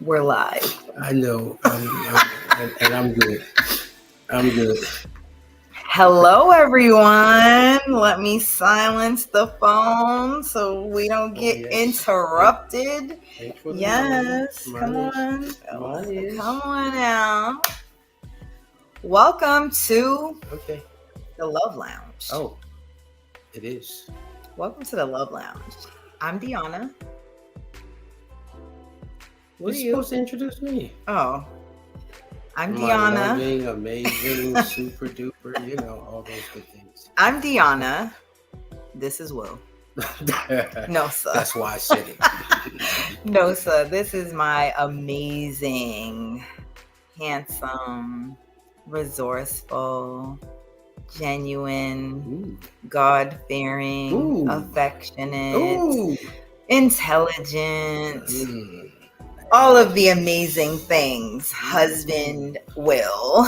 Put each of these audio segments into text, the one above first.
We're live. I know, and I'm good. I'm good. Hello, everyone. Let me silence the phone so we don't get interrupted. Thanks for the Yes, mine. come Mine is. Come on now. Welcome to the Love Lounge. Oh, it is. Welcome to the Love Lounge. I'm Deanna. You're supposed to introduce me. Oh, I'm My Deanna. Loving, amazing, super duper, all those good things. I'm Deanna. This is Will. No, sir. That's why I said it. No, sir. This is my amazing, handsome, resourceful, genuine, God-fearing, affectionate, intelligent, all of the amazing things, husband Will.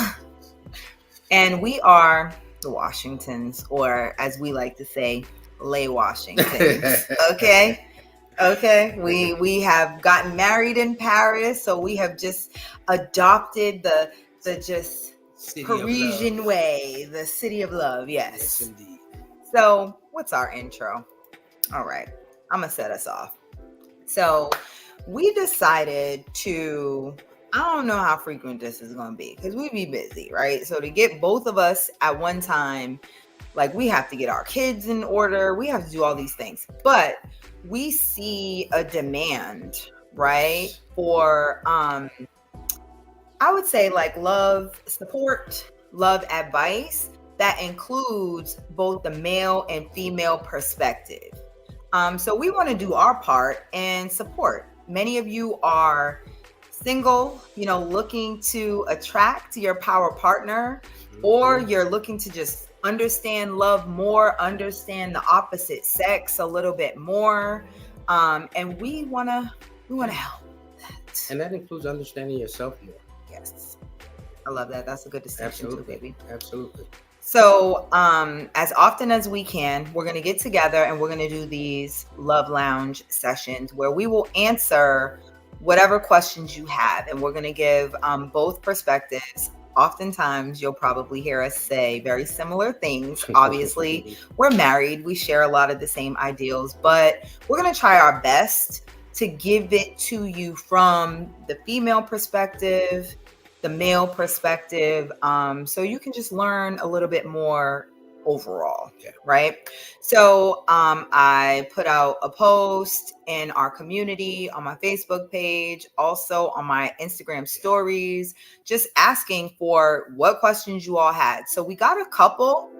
And we are the Washingtons, or as we like to say, Lay Washingtons. Okay? We have gotten married in Paris, so we have just adopted the just City Parisian way, the city of love. Yes, indeed. So, what's our intro? All right, I'm gonna set us off. So, we decided to, I don't know how frequent this is gonna be because we be busy, right? So to get both of us at one time, like we have to get our kids in order, we have to do all these things, but we see a demand, right, for I would say like love support, love advice that includes both the male and female perspective. So we want to do our part and support. Many of you are single, looking to attract your power partner, or you're looking to just understand love more, understand the opposite sex a little bit more, and we want to help that. And that includes understanding yourself more. Yes, I love that. That's a good distinction too, baby. Absolutely. So, as often as we can, we're going to get together and we're going to do these Love Lounge sessions where we will answer whatever questions you have. And we're going to give both perspectives. Oftentimes, you'll probably hear us say very similar things. Obviously, we're married. We share a lot of the same ideals, but we're going to try our best to give it to you from the female perspective, the male perspective, so you can just learn a little bit more overall, right? So I put out a post in our community on my Facebook page, also on my Instagram stories, just asking for what questions you all had. So we got a couple.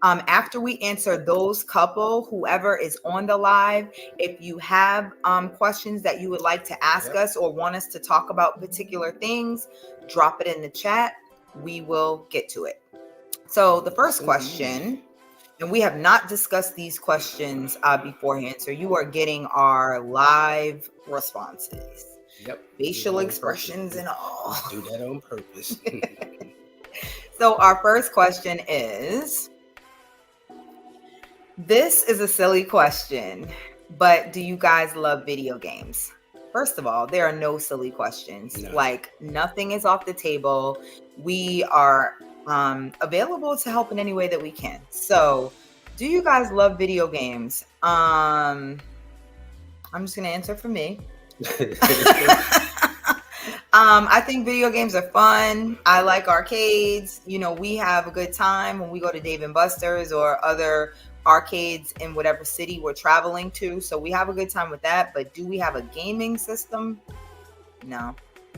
After we answer those couple, whoever is on the live, if you have questions that you would like to ask us or want us to talk about particular things, drop it in the chat. We will get to it. So the first question, and we have not discussed these questions beforehand, so you are getting our live responses. Facial expressions and all. Do that on purpose. So our first question is, this is a silly question, but do you guys love video games? First of all, there are no silly questions. No. Like, nothing is off the table. We are available to help in any way that we can. So, do you guys love video games? I'm just going to answer for me. I think video games are fun. I like arcades. We have a good time when we go to Dave & Buster's or other arcades in whatever city we're traveling to. So we have a good time with that. But do we have a gaming system? No.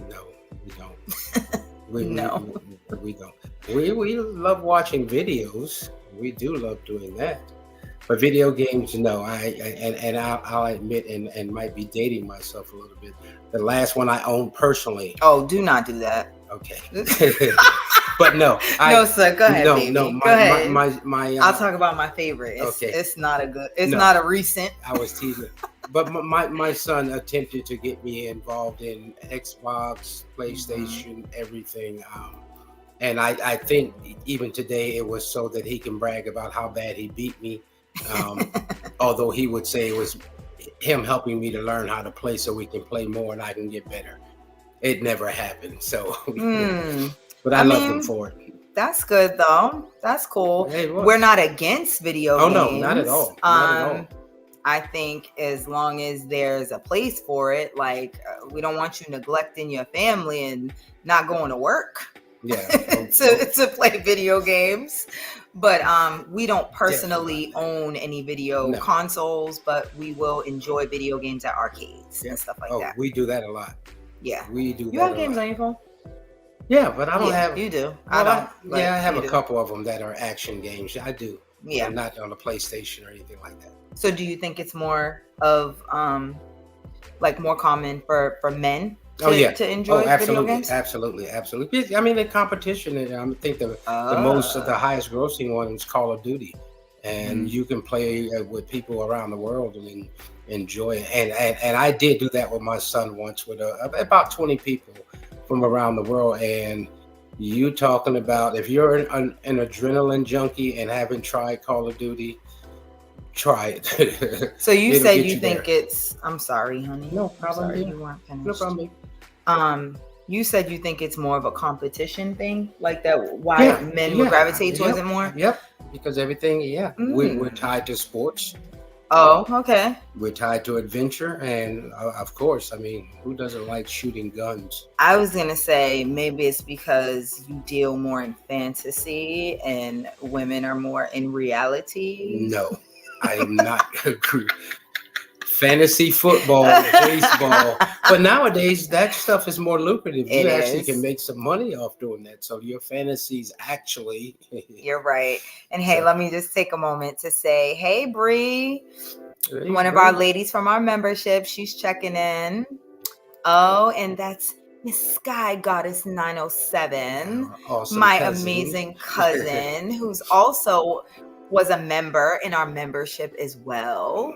No, we don't. No. We don't. We love watching videos. We do love doing that. But video games, no. I'll admit, and might be dating myself a little bit. The last one I owned personally. Oh, do not do that. Okay. But no. No, sir. Go ahead, baby. No. Go ahead. My I'll talk about my favorite. It's not a good. It's not a recent. I was teasing. But my son attempted to get me involved in Xbox, PlayStation, everything. And I think even today it was so that he can brag about how bad he beat me. Although he would say it was him helping me to learn how to play so we can play more and I can get better. it never happened. So, Hmm. but I love them for it. That's good though. That's cool. Hey, look. We're not against video Oh games. no, not at all. Not at all. I think as long as there's a place for it, like we don't want you neglecting your family and not going to work. Yeah. to play video games. But we don't personally own any video consoles, but we will enjoy video games at arcades and stuff like that. We do that a lot. Yeah. We do. You have games on your phone? Yeah, but I don't have. You do. Well, I don't. I have a couple of them that are action games. I do. Yeah. I'm not on the PlayStation or anything like that. So do you think it's more of like more common for men to enjoy video games? Absolutely. I mean, the competition, I think the highest grossing one is Call of Duty, and you can play with people around the world and enjoy it. And I did do that with my son once with about 20 people from around the world. And you talking about, if you're an adrenaline junkie and haven't tried Call of Duty, try it. So you said you think it's, I'm sorry, honey. No problem. Sorry, you weren't finished. No problem. You said you think it's more of a competition thing, like that. Why men would gravitate towards it more? Yep. Because everything, we're tied to sports. Oh, okay. We're tied to adventure, and of course, I mean, who doesn't like shooting guns? I was gonna say maybe it's because you deal more in fantasy and women are more in reality. No, I am not. Fantasy football, baseball, but nowadays that stuff is more lucrative. You actually can make some money off doing that. So your fantasies actually. You're right. And hey, let me just take a moment to say, hey, Bree, one of our ladies from our membership, she's checking in. Oh, and that's Miss Sky Goddess 907, awesome my cousin. Amazing cousin, who's also was a member in our membership as well.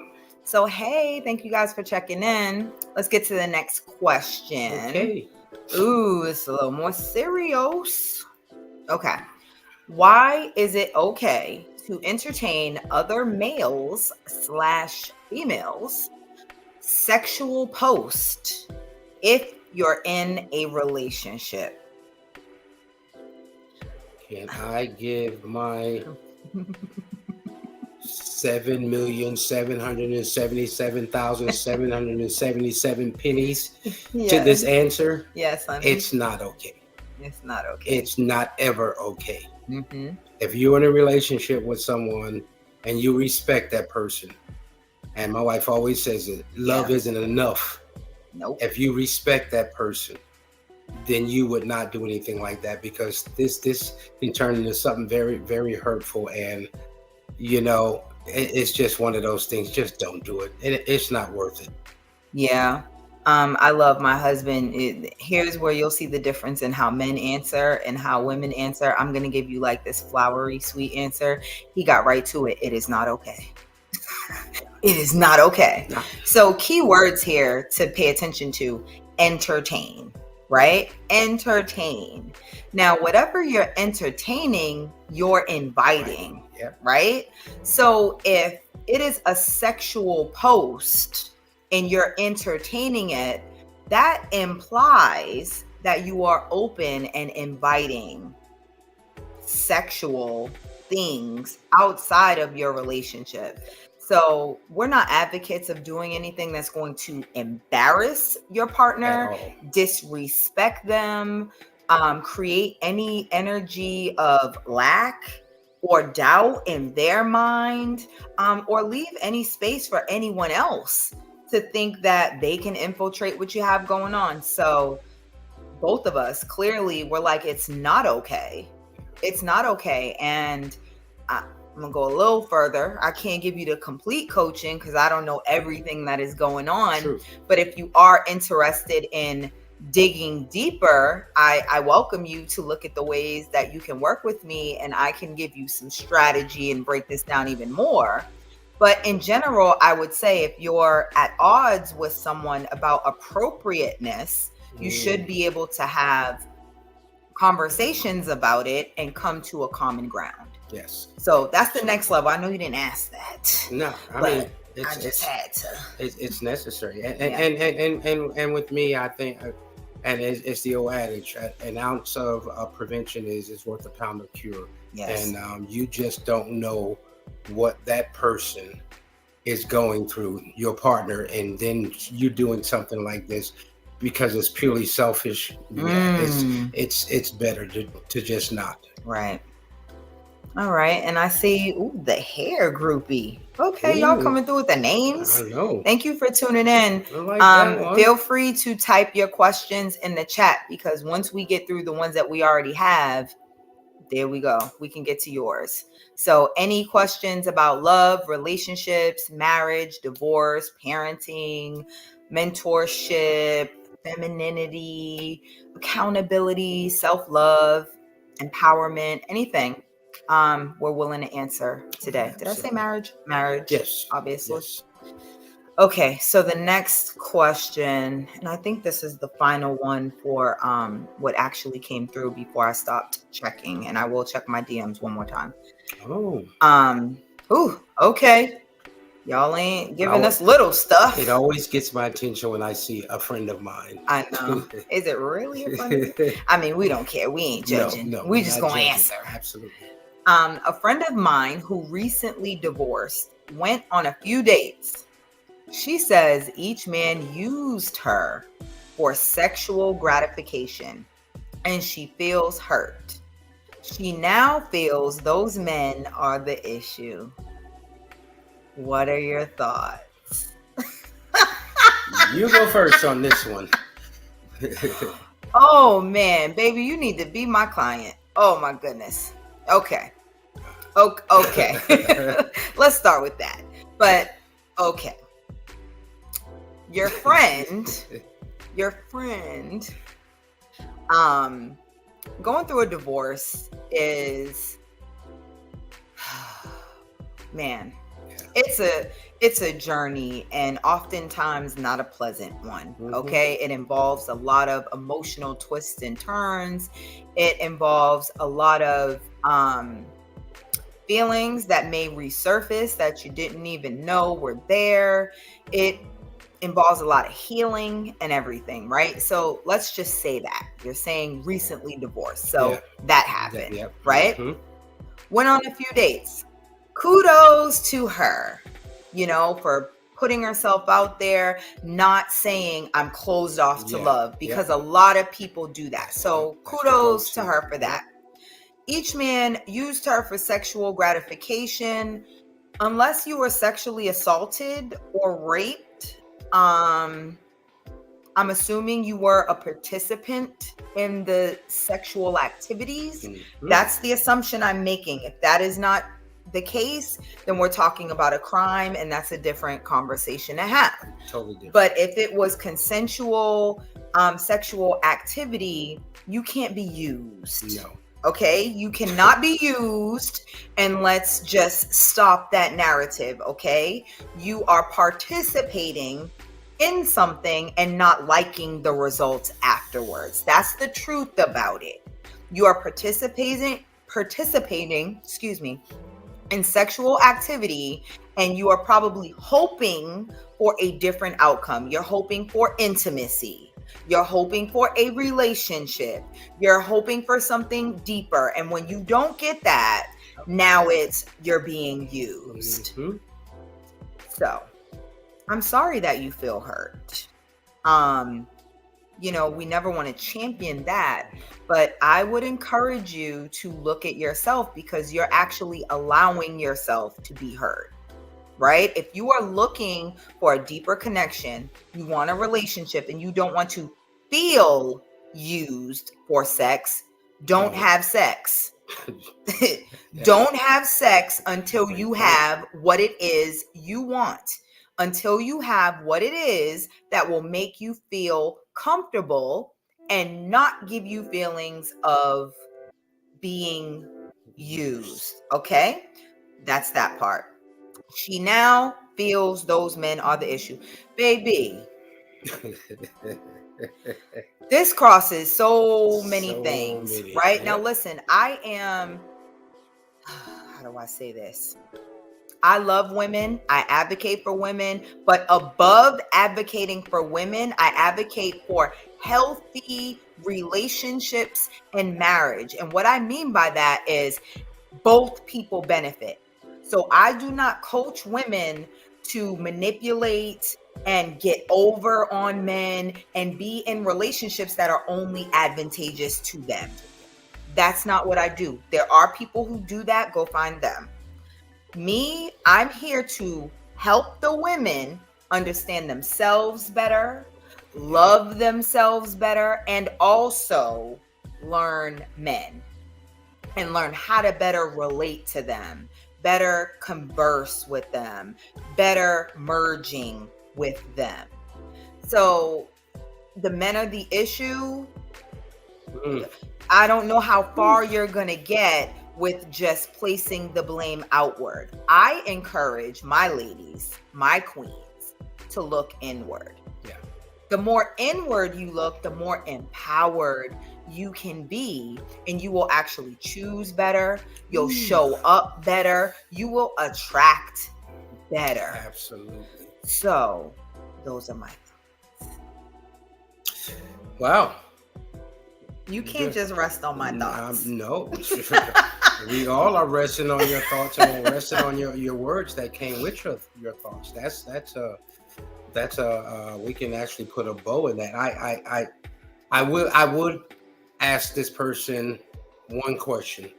So, hey, thank you guys for checking in. Let's get to the next question. Okay. Ooh, it's a little more serious. Okay. Why is it okay to entertain other males / females sexual post if you're in a relationship? Can I give my 7,777,777 pennies to this answer? Yes, honey. It's not okay. It's not okay. It's not ever okay. Mm-hmm. If you're in a relationship with someone and you respect that person, and my wife always says it, love isn't enough. Nope. If you respect that person, then you would not do anything like that, because this can turn into something very, very hurtful. And it's just one of those things. Just don't do it. It's not worth it. Yeah. I love my husband. Here's where you'll see the difference in how men answer and how women answer. I'm going to give you like this flowery, sweet answer. He got right to it. It is not okay. It is not okay. No. So key words here to pay attention to: entertain, right? Entertain. Now, whatever you're entertaining, you're inviting, right? So if it is a sexual post and you're entertaining it, that implies that you are open and inviting sexual things outside of your relationship. So we're not advocates of doing anything that's going to embarrass your partner, disrespect them, create any energy of lack or doubt in their mind, or leave any space for anyone else to think that they can infiltrate what you have going on. So both of us clearly were like, it's not okay. It's not okay. And I'm gonna go a little further. I can't give you the complete coaching because I don't know everything that is going on. True. But if you are interested in digging deeper, I welcome you to look at the ways that you can work with me, and I can give you some strategy and break this down even more. But in general, I would say if you're at odds with someone about appropriateness, you should be able to have conversations about it and come to a common ground. Yes. So that's the next level. I know you didn't ask that. No, I mean, I just had to. It's necessary, and with me, I think, And it's the old adage: an ounce of prevention is worth a pound of cure. Yes. And you just don't know what that person is going through, your partner, and then you doing something like this because it's purely selfish. It's better to just not. Right. All right. And I see the hair groupie. Okay, Ooh. y'all coming through with the names. I know. Thank you for tuning in. I like that one. Feel free to type your questions in the chat, because once we get through the ones that we already have, there we go. We can get to yours. So any questions about love, relationships, marriage, divorce, parenting, mentorship, femininity, accountability, self-love, empowerment, anything, we're willing to answer today. Did I say marriage? Marriage. Yes. Obviously. Yes. Okay, so the next question, and I think this is the final one for what actually came through before I stopped checking, and I will check my DMs one more time. Okay. Y'all ain't giving us little stuff. It always gets my attention when I see a friend of mine. I know. Is it really a friend of mine? I mean, we don't care. We ain't judging. No, we just gonna answer. Absolutely. A friend of mine who recently divorced went on a few dates. She says each man used her for sexual gratification, and she feels hurt. She now feels those men are the issue. What are your thoughts? You go first on this one. Oh man, baby, you need to be my client. Oh my goodness. Okay. Let's start with that. But okay. Your friend, going through a divorce is, man, it's a journey, and oftentimes not a pleasant one. Okay. It involves a lot of emotional twists and turns. It involves a lot of feelings that may resurface that you didn't even know were there. It involves a lot of healing and everything, right? So let's just say that you're saying recently divorced. So that happened, right? Went on a few dates. Kudos to her, for putting herself out there, not saying I'm closed off to love, because a lot of people do that. So kudos to her for that. Each man used her for sexual gratification. Unless you were sexually assaulted or raped, I'm assuming you were a participant in the sexual activities. That's the assumption I'm making. If that is not the case, then we're talking about a crime, and that's a different conversation to have. Totally different. But if it was consensual sexual activity, you can't be used. No. Okay, you cannot be used, and let's just stop that narrative. Okay, you are participating in something and not liking the results afterwards. That's the truth about it. You are participating, in sexual activity, and you are probably hoping for a different outcome. You're hoping for intimacy. You're hoping for a relationship. You're hoping for something deeper. And when you don't get that, now you're being used. So I'm sorry that you feel hurt. We never want to champion that, but I would encourage you to look at yourself, because you're actually allowing yourself to be hurt. Right? If you are looking for a deeper connection, you want a relationship, and you don't want to feel used for sex, don't have sex. Don't have sex until you have what it is you want. Until you have what it is that will make you feel comfortable and not give you feelings of being used. Okay? That's that part. She now feels those men are the issue. Baby, this crosses so many things, right? Now, listen, I am, how do I say this? I love women. I advocate for women, but above advocating for women, I advocate for healthy relationships and marriage. And what I mean by that is both people benefit. So I do not coach women to manipulate and get over on men and be in relationships that are only advantageous to them. That's not what I do. There are people who do that. Go find them. Me, I'm here to help the women understand themselves better, love themselves better, and also learn men and learn how to better relate to them, better converse with them, better merging with them. So the men are the issue. I don't know how far you're going to get with just placing the blame outward. I encourage my ladies, my queens, to look inward. Yeah. The more inward you look, the more empowered you can be, and you will actually choose better. You'll show up better. You will attract better. Absolutely. So those are my thoughts. Wow. You can't just rest on my thoughts. No. We all are resting on your thoughts and resting on your words that came with your thoughts. That's we can actually put a bow in that. I would ask this person one question.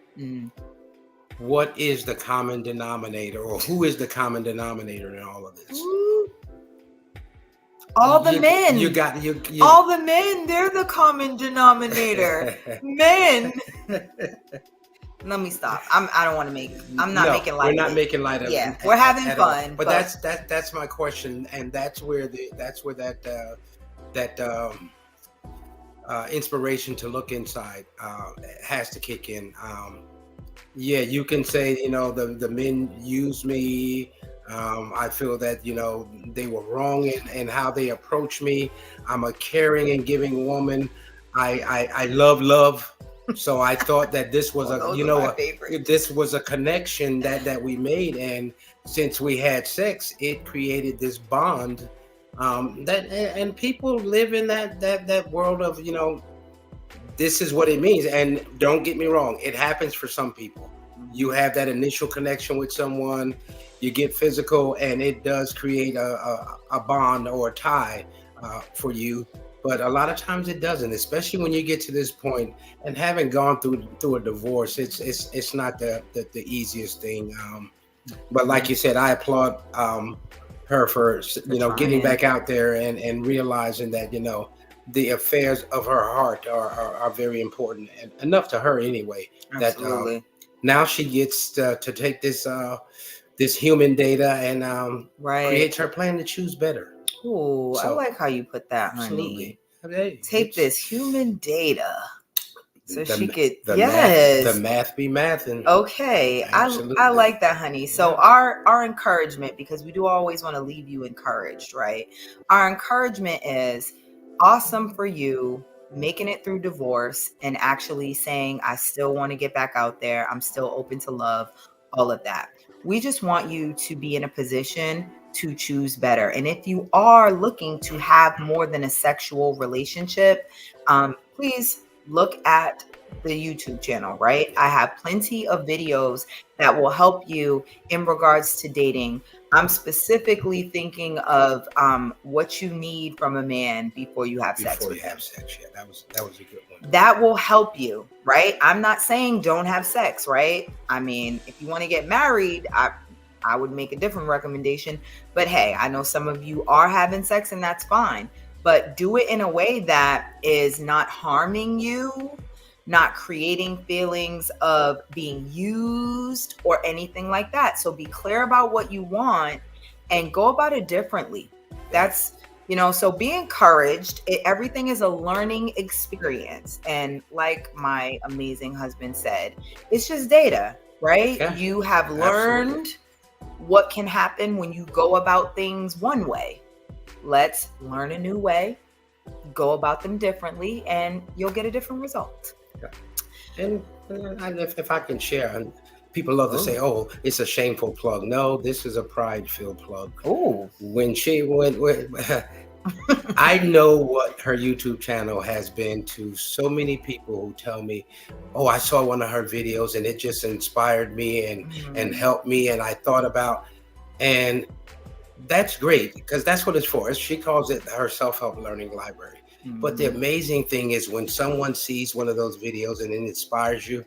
What is the common denominator, or who is the common denominator in all of this? All the men. You got all the men. They're the common denominator. Men. Let me stop. I don't want to make. I'm not making light. We're not making light of it. Yeah, we're having fun. But that's my question, and that's where that inspiration to look inside has to kick in. Yeah, you can say, the men use me. I feel that, they were wrong in how they approach me. I'm a caring and giving woman. I love. So I thought that this was this was a connection that we made. And since we had sex, it created this bond and people live in that world of, this is what it means. And don't get me wrong, it happens for some people. You have that initial connection with someone, you get physical, and it does create a bond or a tie for you. But a lot of times it doesn't, especially when you get to this point and having gone through a divorce. It's not the easiest thing. But like you said, I applaud her for getting back out there and realizing that the affairs of her heart are very important, and enough to her anyway. Absolutely. That now she gets to take this human data and create her plan to choose better. Ooh, I like how you put that, honey. Absolutely. Take this human data. So she could, the math be mathin'. Okay, I like that, honey. So our encouragement, because we do always want to leave you encouraged, right? Our encouragement is awesome for you making it through divorce and actually saying, I still want to get back out there. I'm still open to love, all of that. We just want you to be in a position to choose better. And if you are looking to have more than a sexual relationship, please look at the YouTube channel, right? I have plenty of videos that will help you in regards to dating. I'm specifically thinking of what you need from a man before you have sex. Before you have sex, yeah, that was a good one. That will help you, right? I'm not saying don't have sex, right? I mean, if you want to get married, I would make a different recommendation. But hey, I know some of you are having sex, and that's fine. But do it in a way that is not harming you, not creating feelings of being used or anything like that. So be clear about what you want and go about it differently. That's, so be encouraged. Everything is a learning experience. And like my amazing husband said, it's just data, right? Yeah, you have learned what can happen when you go about things one way. Let's learn a new way, go about them differently, and you'll get a different result. And if I can share, people love to say, "Oh, it's a shameful plug." No, this is a pride-filled plug. Oh, when I know what her YouTube channel has been to so many people who tell me, "Oh, I saw one of her videos and it just inspired me and helped me." And I thought about, and that's great because that's what it's for. She calls it her self-help learning library. But the amazing thing is when someone sees one of those videos and it inspires you,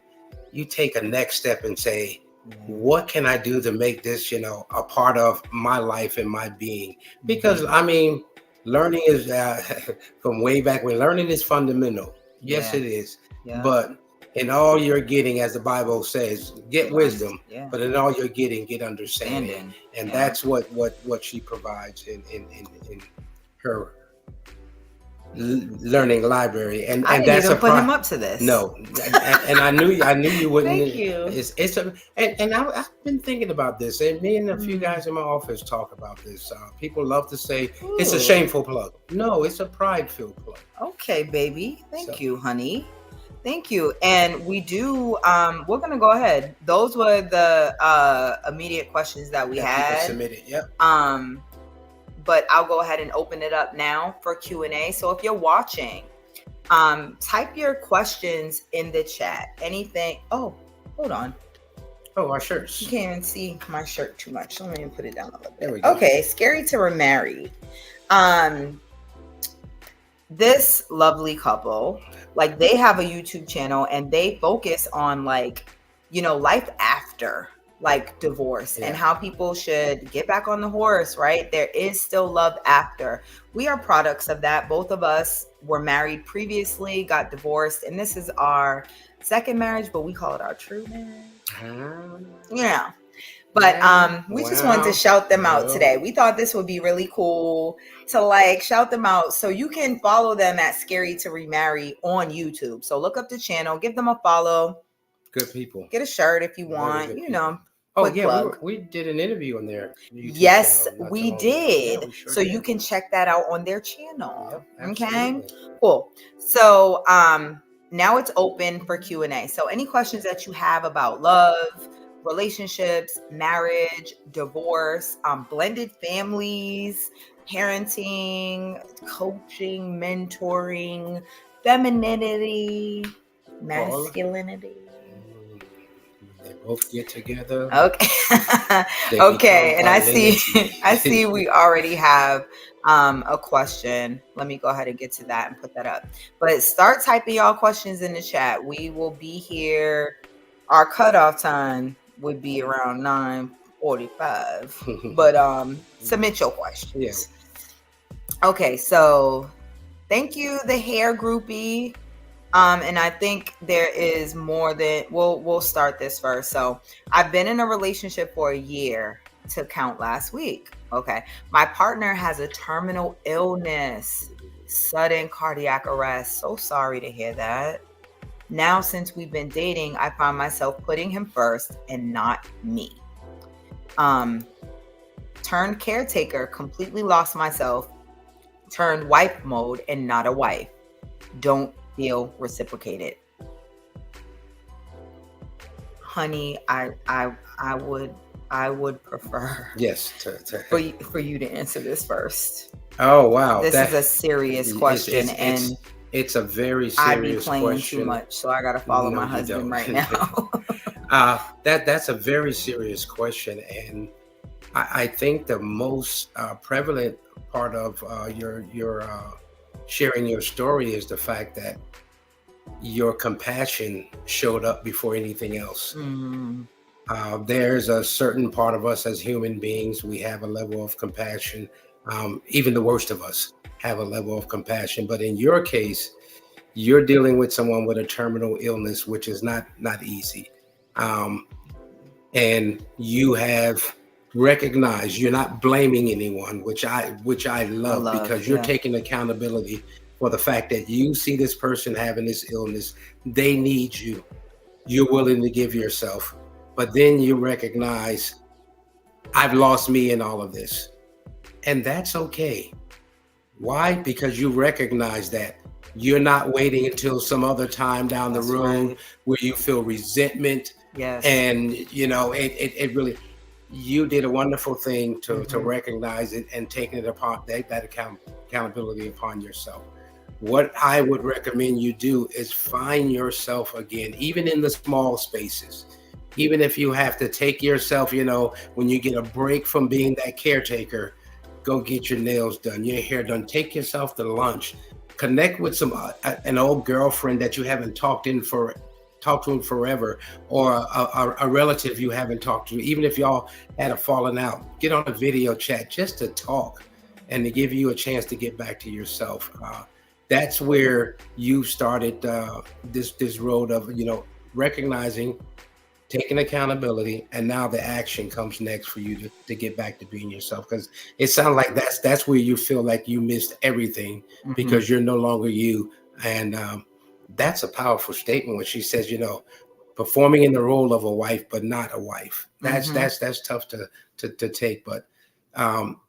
you take a next step and say, what can I do to make this, a part of my life and my being? Because I mean, learning is from way back when. Learning is fundamental. Yes, it is. Yeah. But in all you're getting, as the Bible says, get wisdom. Yeah. But in all you're getting, get understanding. And that's what she provides in her learning library. And I didn't that's even put him up to this. No, and I knew you wouldn't. Thank you. I've been thinking about this, and me and a few guys in my office talk about this. People love to say it's a shameful plug. No, it's a pride-filled plug. Okay, baby. Thank you, honey. Thank you. And we do. We're gonna go ahead. Those were the immediate questions that we had submitted. Yep. But I'll go ahead and open it up now for Q&A. So if you're watching, type your questions in the chat. Anything. Oh, hold on. Oh, our shirts. You can't even see my shirt too much. Let me put it down a little bit. There we go. Okay, Scary to Remarry. This lovely couple, like they have a YouTube channel and they focus on life after divorce and how people should get back on the horse, right? There is still love after. We are products of that. Both of us were married previously, got divorced, and this is our second marriage, but we call it our true marriage. Yeah. But we just wanted to shout them out today. We thought this would be really cool to shout them out. So you can follow them at Scary to Remarry on YouTube. So look up the channel, give them a follow. Good people. Get a shirt if you want, Oh yeah, we did an interview on their YouTube yes, channel we did. Yeah, we sure so did. You can check that out on their channel. Yep, okay, cool. So now it's open for Q&A. So any questions that you have about love, relationships, marriage, divorce, blended families, parenting, coaching, mentoring, femininity, masculinity. They both get together. Okay. Okay. And I see we already have a question. Let me go ahead and get to that and put that up. But start typing y'all questions in the chat. We will be here. Our cutoff time would be around 9:45. But submit your questions. Yeah. Okay, so thank you, the hair groupie. And I think there is more than we'll start this first. So I've been in a relationship for a year to count last week. Okay. My partner has a terminal illness, sudden cardiac arrest. So sorry to hear that. Now, since we've been dating, I find myself putting him first and not me. Turned caretaker, completely lost myself, turned wife mode and not a wife. Don't feel reciprocated. Honey, I would prefer for you to answer this first. Oh wow. This is a serious question and it's a very serious I'd be playing question. Too much, so I gotta follow my husband right now. That's a very serious question, and I think the most prevalent part of your sharing your story is the fact that your compassion showed up before anything else. Mm-hmm. There's a certain part of us as human beings, we have a level of compassion. Even the worst of us have a level of compassion. But in your case, you're dealing with someone with a terminal illness, which is not easy. And you have recognized, you're not blaming anyone, which I love because you're taking accountability for the fact that you see this person having this illness. They need you. You're willing to give yourself. But then you recognize, I've lost me in all of this. And that's okay. Why? Because you recognize that. You're not waiting until some other time down the road where you feel resentment. Yes. And, it really, you did a wonderful thing to Mhm. recognize it and taking it upon accountability upon yourself. What I would recommend you do is find yourself again, even in the small spaces. Even if you have to take yourself, when you get a break from being that caretaker, go get your nails done, your hair done, take yourself to lunch, connect with an old girlfriend that you haven't talked to in forever, or a relative you haven't talked to, even if y'all had a falling out, get on a video chat just to talk and to give you a chance to get back to yourself. That's where you started this road of recognizing, taking accountability, and now the action comes next for you to get back to being yourself, because it sounds like that's where you feel like you missed everything Mhm. because you're no longer you. And that's a powerful statement when she says, performing in the role of a wife but not a wife. That's Mhm. that's tough to take. But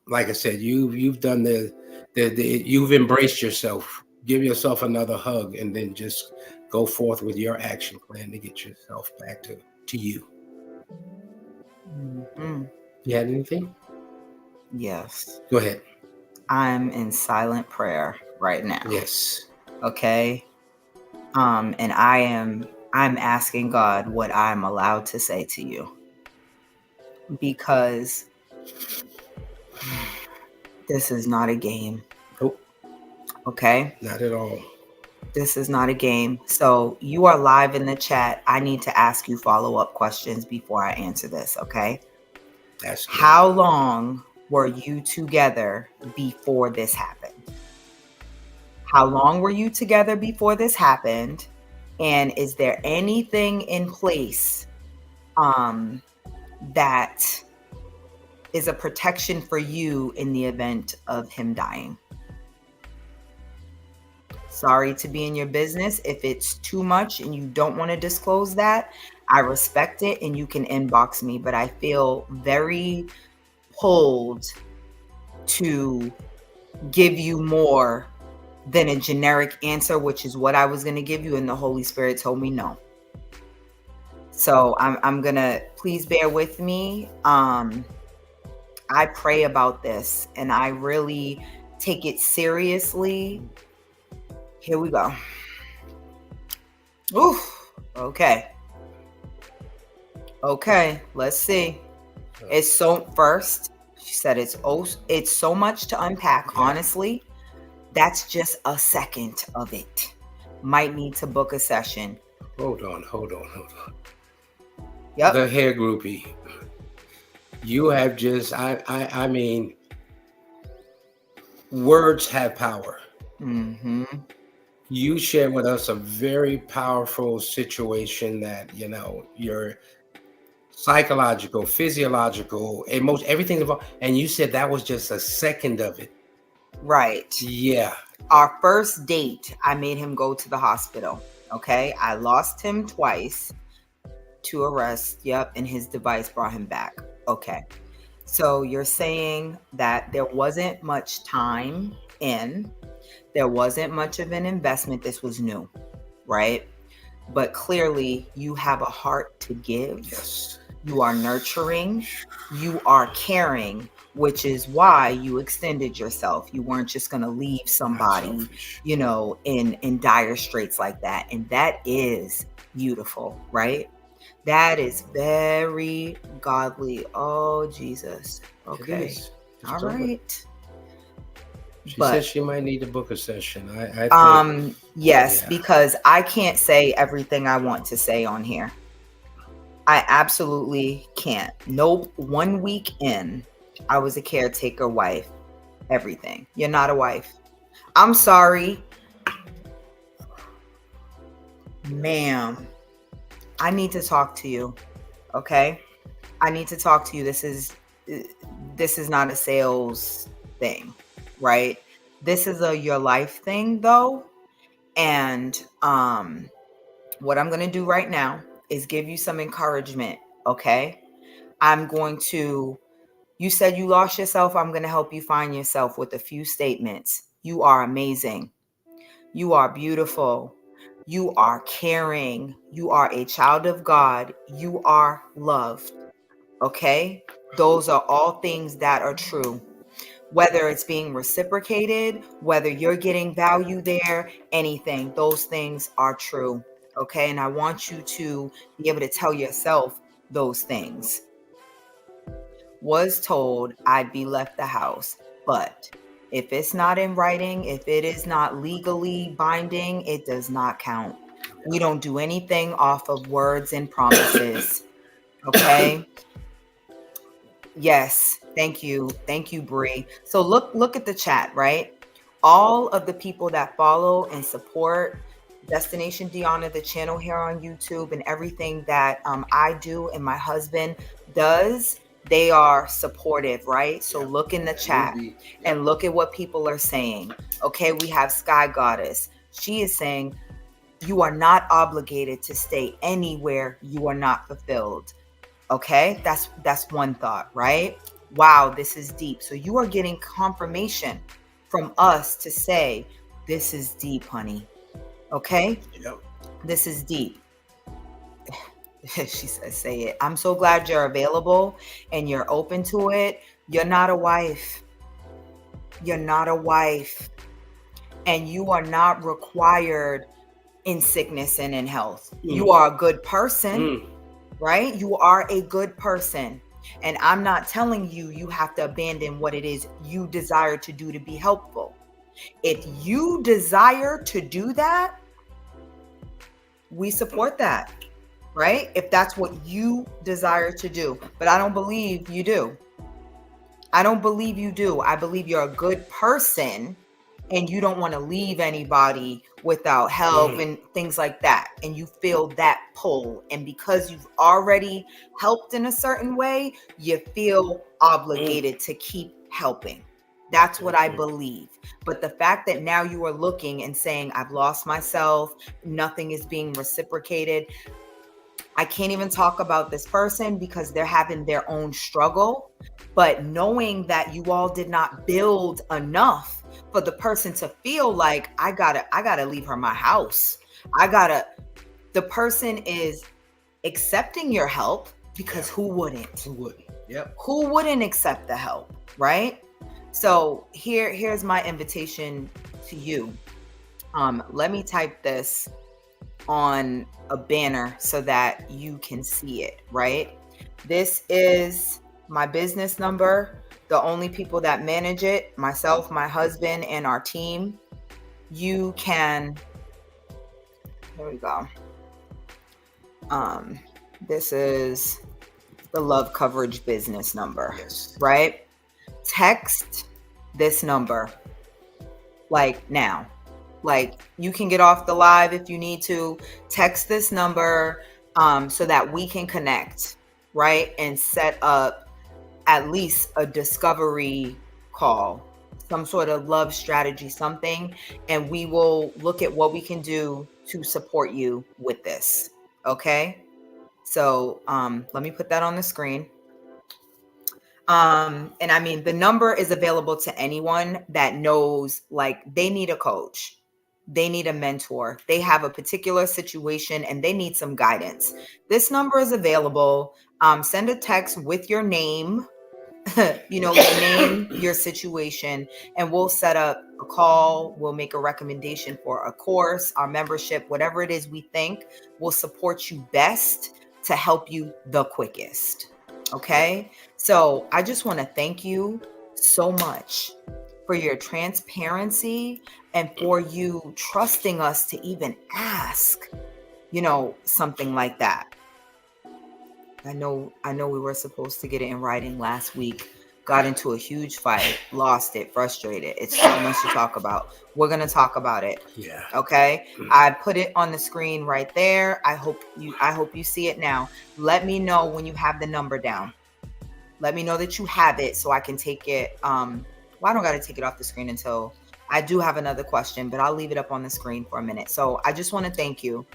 like I said, you've done you've embraced yourself. Give yourself another hug, and then just go forth with your action plan to get yourself back to you. Mhm. You had anything? Yes. Go ahead. I'm in silent prayer right now. Yes. Okay? And I'm asking God what I'm allowed to say to you, because this is not a game. Nope, Okay? not at all. This is not a game. So you are live in the chat. I need to ask you follow-up questions before I answer this, okay? That's good. How long were you together before this happened? How long were you together before this happened? And is there anything in place um, that is a protection for you in the event of him dying? Sorry to be in your business. If it's too much and you don't want to disclose that, I respect it and you can inbox me. But I feel very pulled to give you more than a generic answer, which is what I was going to give you. And the Holy Spirit told me no. So I'm going to, please bear with me. I pray about this and I really take it seriously. Here we go. Oof. Okay. Okay. Let's see. It's so first, she said it's so much to unpack. Yeah. Honestly, that's just a second of it. Might need to book a session. Hold on. Yep. The hair groupie. You have just I mean, words have power. Mm-hmm. You shared with us a very powerful situation that, your psychological, physiological, everything involved. And you said that was just a second of it. Right. Yeah. Our first date, I made him go to the hospital. Okay. I lost him twice to arrest. Yep. And his device brought him back. Okay. So you're saying that there wasn't much time in, there wasn't much of an investment. This was new, right? But clearly you have a heart to give. Yes. You are nurturing, you are caring, which is why you extended yourself. You weren't just going to leave somebody, in dire straits like that. And that is beautiful, right? That is very godly. Oh, Jesus. Okay. It is. All right. She says she might need to book a session. I think, yes, yeah. Because I can't say everything I want to say on here. I absolutely can't. Nope. 1 week in, I was a caretaker wife. Everything. You're not a wife. I'm sorry. Ma'am, I need to talk to you. Okay? I need to talk to you. This is not a sales thing, right? This is a your life thing though. And what I'm going to do right now is give you some encouragement, okay? You said you lost yourself. I'm going to help you find yourself with a few statements. You are amazing. You are beautiful. You are caring. You are a child of God. You are loved, okay? Those are all things that are true. Whether it's being reciprocated, whether you're getting value there, anything, those things are true. Okay. And I want you to be able to tell yourself those things. Was told I'd be left the house, but if it's not in writing, if it is not legally binding, it does not count. We don't do anything off of words and promises. Okay. Yes. Thank you. Thank you, Bree. So look at the chat, right? All of the people that follow and support Destination Deanna, the channel here on YouTube, and everything that I do and my husband does, they are supportive, right? So look in the chat and look at what people are saying. Okay, we have Sky Goddess. She is saying, you are not obligated to stay anywhere you are not fulfilled. Okay, that's one thought, right? Wow, this is deep. So you are getting confirmation from us to say, this is deep, honey. Okay? Yep. This is deep. She says, say it. I'm so glad you're available and you're open to it. You're not a wife. You're not a wife. And you are not required in sickness and in health. You are a good person, right? You are a good person. And I'm not telling you you have to abandon what it is you desire to do to be helpful. If you desire to do that, we support that, right? If that's what you desire to do. But I don't believe you do. I don't believe you do. I believe you're a good person and you don't want to leave anybody without help and things like that. And you feel that pull. And because you've already helped in a certain way, you feel obligated to keep helping. That's what I believe. But the fact that now you are looking and saying, I've lost myself, nothing is being reciprocated. I can't even talk about this person because they're having their own struggle. But knowing that you all did not build enough for the person to feel like, I gotta leave her my house. The person is accepting your help because who wouldn't? Who wouldn't? Yep. Who wouldn't accept the help, right? So here's my invitation to you. Let me type this on a banner so that you can see it, right? This is my business number. The only people that manage it, myself, my husband, and our team. You can, here we go. This is the Love Coverage business number, right? Text this number like now. Like you can get off the live if you need to. Text this number so that we can connect, right? And set up at least a discovery call, some sort of love strategy, something. And we will look at what we can do to support you with this. Okay. So let me put that on the screen. And I mean, the number is available to anyone that knows like they need a coach. They need a mentor. They have a particular situation and they need some guidance. This number is available. Send a text with your name, your name, your situation, and we'll set up a call. We'll make a recommendation for a course, our membership, whatever it is we think will support you best to help you the quickest. Okay. So I just want to thank you so much for your transparency and for you trusting us to even ask, something like that. I know we were supposed to get it in writing last week, got into a huge fight, lost it, frustrated. It's so much to talk about. We're going to talk about it. Yeah. Okay. I put it on the screen right there. I hope you see it now. Let me know when you have the number down. Let me know that you have it so I can take it. I don't got to take it off the screen until I do have another question, but I'll leave it up on the screen for a minute. So I just want to thank you.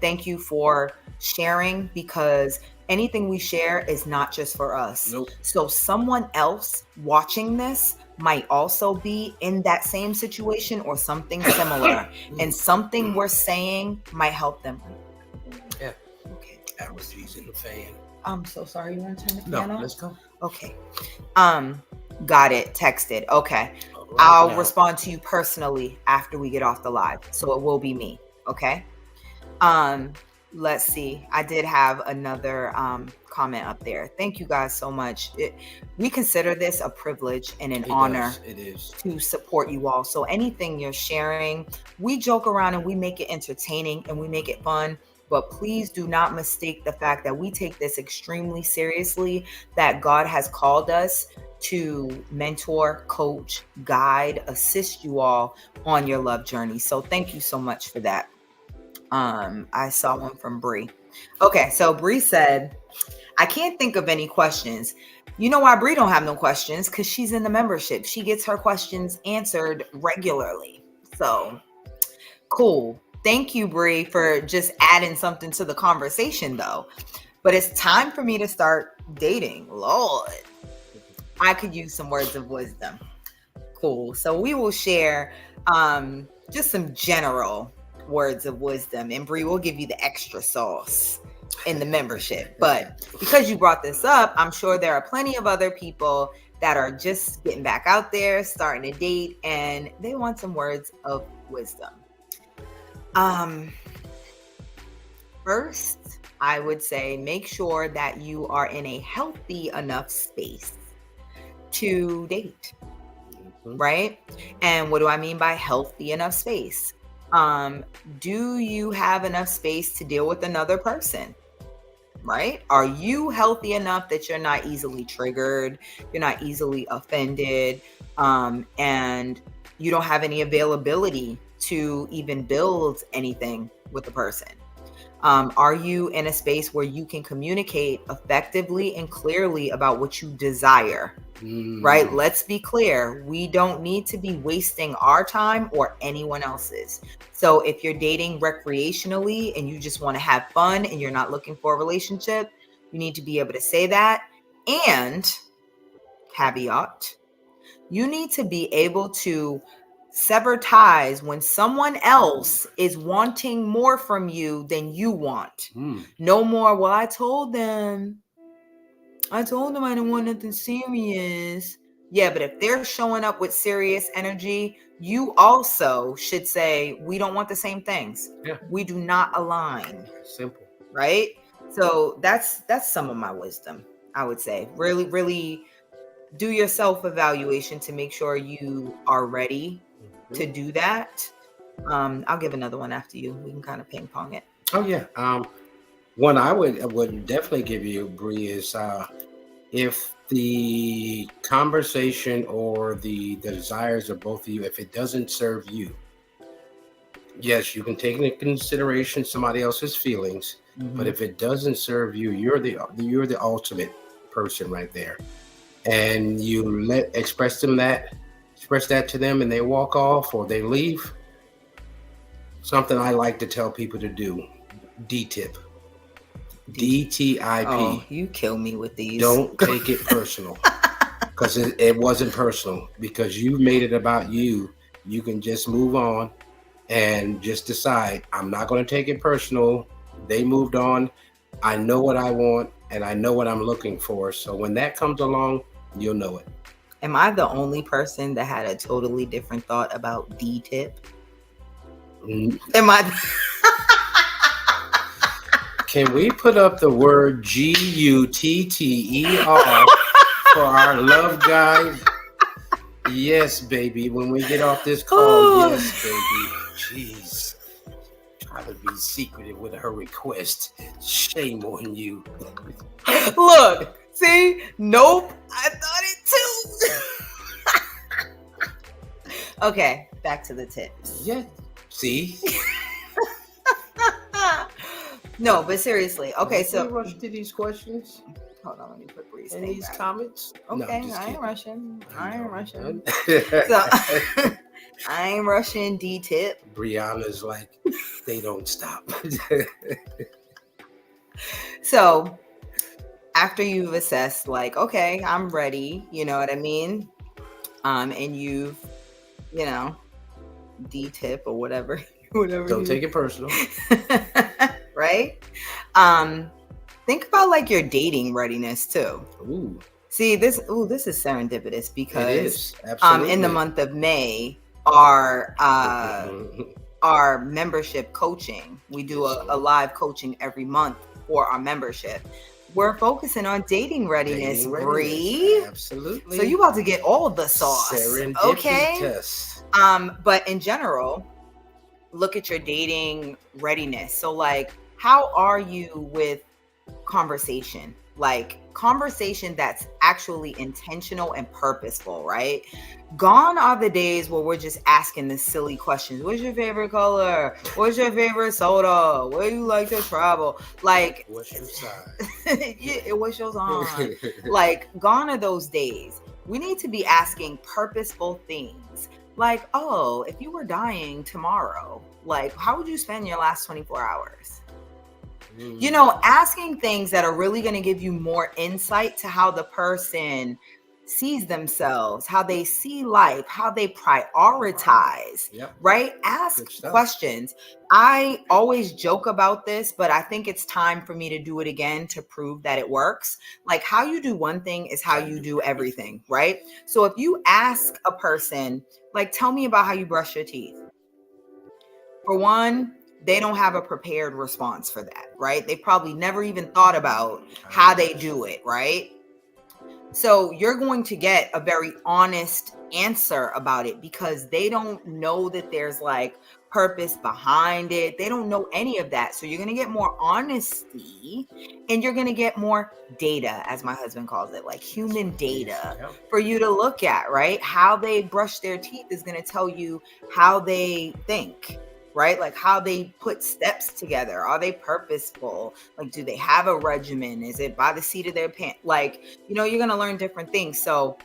Thank you for sharing, because anything we share is not just for us. Nope. So someone else watching this might also be in that same situation or something similar, and something we're saying might help them. Yeah. Okay. Allergies in the fan. I'm so sorry. You want to turn the fan off? Let's go. Okay. Got it. Texted. Okay. Right I'll now. respond to you personally after we get off the live. So it will be me. Okay. Let's see. I did have another comment up there. Thank you guys so much. We consider this a privilege and an honor. It is to support you all. So anything you're sharing, we joke around and we make it entertaining and we make it fun. But please do not mistake the fact that we take this extremely seriously, that God has called us to mentor, coach, guide, assist you all on your love journey. So thank you so much for that. I saw one from Bree. Okay, so Bree said, I can't think of any questions. You know why Bree don't have no questions? Because she's in the membership. She gets her questions answered regularly. So cool. Thank you, Bree, for just adding something to the conversation, though. But it's time for me to start dating. Lord, I could use some words of wisdom. Cool. So we will share just some general words of wisdom, and Bree will give you the extra sauce in the membership. But because you brought this up, I'm sure there are plenty of other people that are just getting back out there, starting to date, and they want some words of wisdom. First, I would say make sure that you are in a healthy enough space to date, right? And what do I mean by healthy enough space? Do you have enough space to deal with another person? Right? Are you healthy enough that you're not easily triggered, you're not easily offended, and you don't have any availability to even build anything with the person? Are you in a space where you can communicate effectively and clearly about what you desire? Right? Let's be clear. We don't need to be wasting our time or anyone else's. So if you're dating recreationally and you just want to have fun and you're not looking for a relationship, you need to be able to say that. And caveat, you need to be able to sever ties when someone else is wanting more from you than you want. No more, well, I told them I didn't want nothing serious. Yeah, but if they're showing up with serious energy, you also should say, we don't want the same things. Yeah. We do not align. Simple. Right? So that's some of my wisdom, I would say. Really, really do your self-evaluation to make sure you are ready to do that. I'll give another one after you. We can kind of ping pong it. Oh yeah. One I would definitely give you, Bree, is if the conversation or the desires of both of you, if it doesn't serve you, yes, you can take into consideration somebody else's feelings, but if it doesn't serve you, you're the ultimate person right there, and you express that to them, and they walk off or they leave. Something I like to tell people to do: DTIP. DTIP. Oh, you kill me with these. Don't take it personal, because it wasn't personal, because you made it about you. You can just move on and just decide, I'm not going to take it personal. They moved on. I know what I want and I know what I'm looking for. So when that comes along, you'll know it. Am I the only person that had a totally different thought about DTIP? Am I? Can we put up the word GUTTER for our love guide? Yes, baby. When we get off this call, yes, baby. Jeez. Try to be secretive with her request. Shame on you. Look, see? Nope. I thought it too. Okay, back to the tips. Yeah. See? No, but seriously. Okay, so rush to these questions. Hold on, let me put Bree's And thing these back. comments. Okay, No, I ain't rushing. so I ain't rushing D-tip. Brianna's like, they don't stop. So after you've assessed, like, okay, I'm ready, you know what I mean? And you've, D-tip or whatever. Don't take it personal. Right? Think about like your dating readiness too. Ooh. See, this is serendipitous It because is in the absolutely. month of May, our membership coaching, we do Yes, a sir. live coaching every month for our membership. We're focusing on dating readiness, Dating readiness, Bree. So absolutely. you about to get all the sauce, okay? Serendipitous. But in general, look at your dating readiness. So like, how are you with conversation? Like conversation that's actually intentional and purposeful, right? Gone are the days where we're just asking the silly questions. What's your favorite color? What's your favorite soda? Where you like to travel? Like, What's your size? yeah, what's yours on? Like, gone are those days. We need to be asking purposeful things. Like, oh, if you were dying tomorrow, like, how would you spend your last 24 hours? You know, asking things that are really going to give you more insight to how the person sees themselves, how they see life, how they prioritize, Yep. right? Good Ask stuff. questions. I always joke about this, but I think it's time for me to do it again to prove that it works. Like, how you do one thing is how you do everything, right? So if you ask a person, like, tell me about how you brush your teeth. For one, they don't have a prepared response for that, right? They probably never even thought about how they do it, right? So you're going to get a very honest answer about it because they don't know that there's like purpose behind it. They don't know any of that. So you're going to get more honesty and you're going to get more data, as my husband calls it, like human data Yep. for you to look at, right? How they brush their teeth is going to tell you how they think, right? Like how they put steps together. Are they purposeful? Like, do they have a regimen? Is it by the seat of their pants? Like, you know, you're going to learn different things. So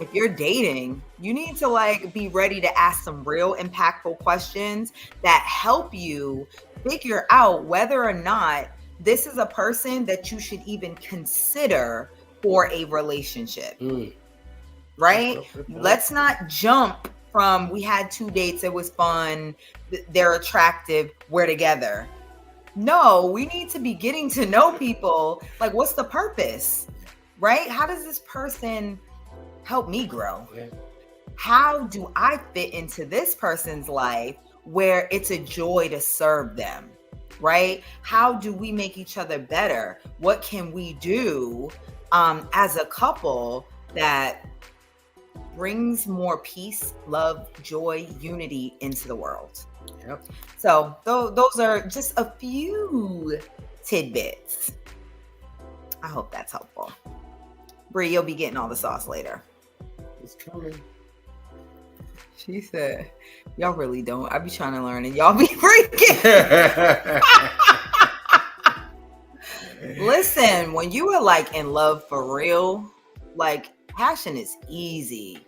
if you're dating, you need to like be ready to ask some real impactful questions that help you figure out whether or not this is a person that you should even consider for a relationship, right? Let's not jump from we had 2 dates, it was fun, they're attractive, we're together. No, we need to be getting to know people. Like, what's the purpose, right? How does this person help me grow? Yeah. How do I fit into this person's life where it's a joy to serve them, right? How do we make each other better? What can we do as a couple that brings more peace, love, joy, unity into the world? Yep. So those are just a few tidbits. I hope that's helpful. Bree, you'll be getting all the sauce later. It's coming. She said, y'all really don't. I be trying to learn and y'all be freaking. Listen, when you are like in love for real, like passion is easy.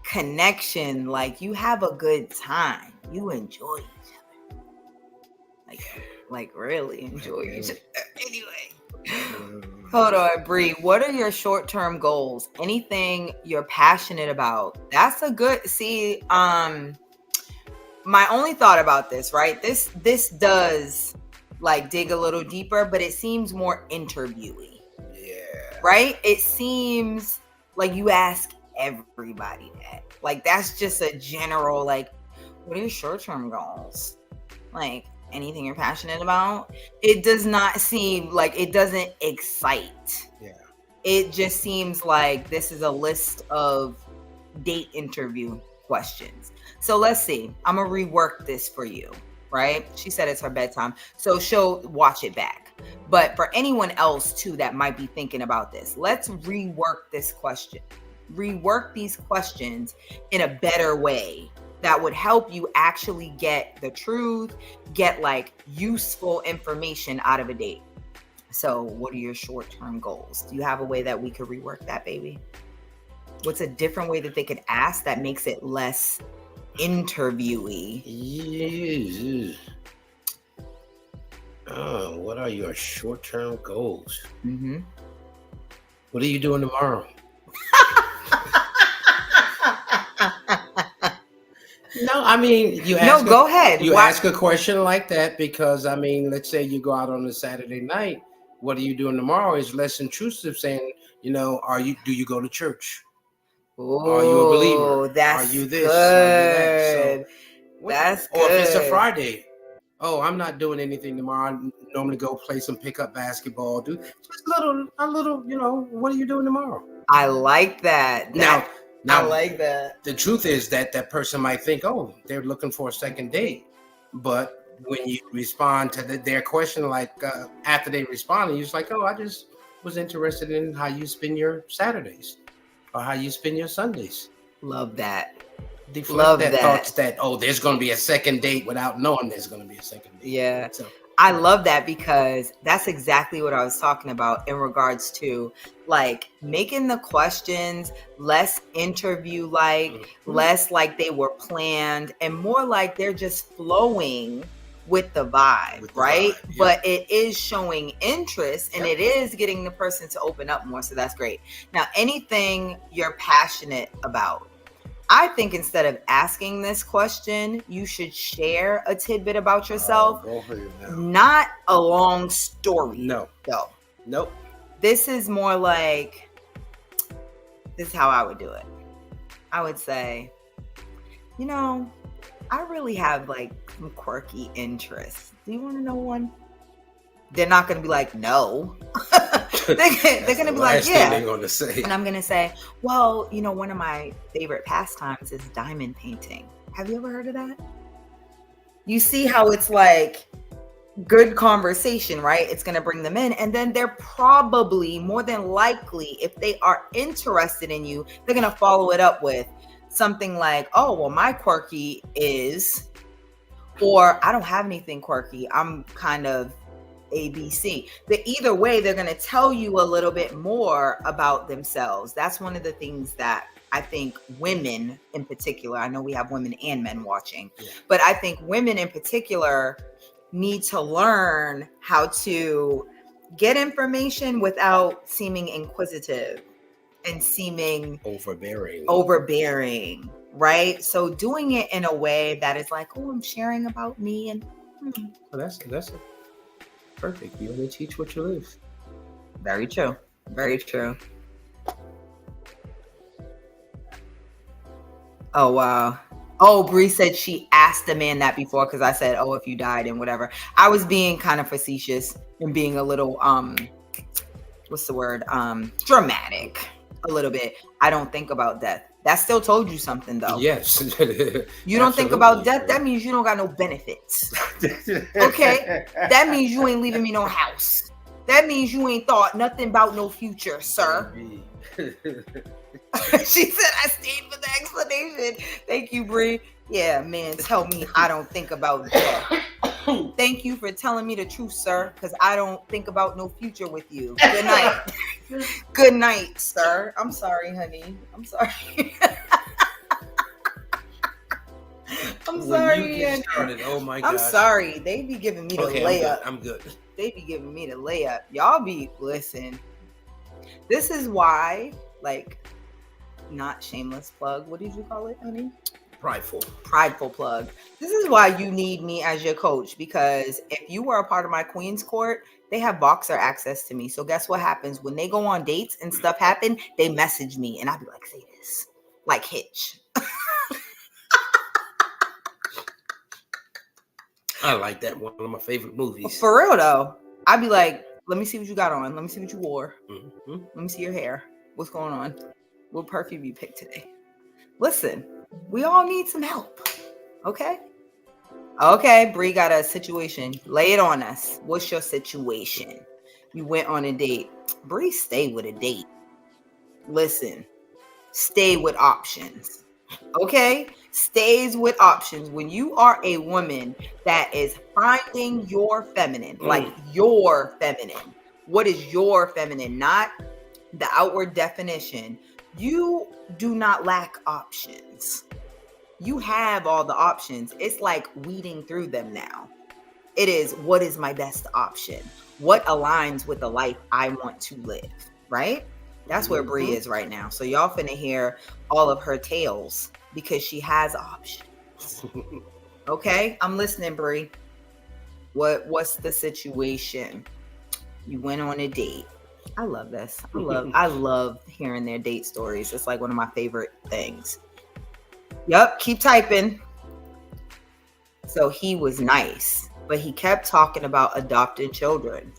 Connection, like you have a good time. You enjoy each other. Like really enjoy each other. Anyway. Hold on, Bree. What are your short-term goals? Anything you're passionate about? That's a good my only thought about this, right? This does like dig a little deeper, but it seems more interviewee. Yeah. Right? It seems like you ask everybody that. Like that's just a general like, what are your short-term goals? Like anything you're passionate about? It does not seem like, it doesn't excite. Yeah. It just seems like this is a list of date interview questions. So let's see. I'm gonna rework this for you, right? She said it's her bedtime, so she'll watch it back. But for anyone else too that might be thinking about this, let's rework this question. Rework these questions in a better way that would help you actually get the truth, get like useful information out of a date. So what are your short-term goals? Do you have a way that we could rework that, baby? What's a different way that they could ask that makes it less interviewee? Yeah. Oh, what are your short-term goals? Mm-hmm. What are you doing tomorrow? No, I mean, go ahead. You ask a question like that because, I mean, let's say you go out on a Saturday night. What are you doing tomorrow is less intrusive saying Do you go to church? Are you a Oh, believer? Are that's you this? Are you that? So, good. That's or if it's a good. Friday, oh, I'm not doing anything tomorrow. I normally go play some pickup basketball. Do just a little. What are you doing tomorrow? I like that. Now, I like that. the truth is that person might think, oh, they're looking for a second date, but when you respond to their question, like after they respond, you're just like, oh, I just was interested in how you spend your Saturdays or how you spend your Sundays. Love that. Deflect Love that that. thoughts that, oh, there's going to be a second date without knowing there's going to be a second date. Yeah. So I love that because that's exactly what I was talking about in regards to like making the questions less interview like, less like they were planned, and more like they're just flowing with the vibe, right? Yep. But it is showing interest and it is getting the person to open up more. So that's great. Now, anything you're passionate about. I think instead of asking this question, you should share a tidbit about yourself. Go ahead now. Not a long story. No. Though. Nope. This is more like, this is how I would do it. I would say, I really have like some quirky interests. Do you want to know one? They're not going to be like, no. they're going to be like, yeah. They're going to say. And I'm going to say, well, one of my favorite pastimes is diamond painting. Have you ever heard of that? You see how it's like good conversation, right? It's going to bring them in. And then they're probably, more than likely, if they are interested in you, they're going to follow it up with something like, oh, well, my quirky is, or I don't have anything quirky. I'm kind of ABC. But either way, they're going to tell you a little bit more about themselves. That's one of the things that I think women in particular, I know we have women and men watching, but I think women in particular need to learn how to get information without seeming inquisitive and seeming overbearing, right? So doing it in a way that is like, oh, I'm sharing about me, and that's perfect. You only teach what you live. Very true. Very true. Oh, wow. Oh, Bree said she asked the man that before because I said, oh, if you died and whatever. I was being kind of facetious and being a little, what's the word? Dramatic a little bit. I don't think about death. That still told you something, though. Yes. You don't think about death? That means you don't got no benefits. Okay? That means you ain't leaving me no house. That means you ain't thought nothing about no future, sir. She said I stayed for the explanation. Thank you, Bree. Yeah, man, tell me I don't think about death. Thank you for telling me the truth, sir, because I don't think about no future with you. Good night. Good night, sir. I'm sorry, honey. I'm sorry. I'm sorry. When you get started, oh my God. I'm sorry. They be giving me the layup. I'm good. They be giving me the layup. Y'all be, listen. This is why, like, not shameless plug. What did you call it, honey? Prideful plug. This is why you need me as your coach, because if you were a part of my Queen's Court, they have boxer access to me. So guess what happens when they go on dates and stuff happen? They message me and I'll be like, say this, like Hitch. I like that. One of my favorite movies. For real though. I'd be like, let me see what you got on. Let me see what you wore. Mm-hmm. Let me see your hair. What's going on? What perfume you picked today? Listen, we all need some help. Okay? Okay, Bree got a situation. Lay it on us. What's your situation? You went on a date. Bree, stay with a date. Listen, stay with options. Okay? Stays with options. When you are a woman that is finding your feminine, like your feminine, what is your feminine? Not the outward definition. You do not lack options. You have all the options. It's like weeding through them now. It is, what is my best option? What aligns with the life I want to live, right? That's where Bree is right now. So y'all finna hear all of her tales because she has options. Okay, I'm listening, Bree. What's the situation? You went on a date. I love this. I love hearing their date stories. It's like one of my favorite things. Yep, keep typing. So he was nice, but he kept talking about adopted children.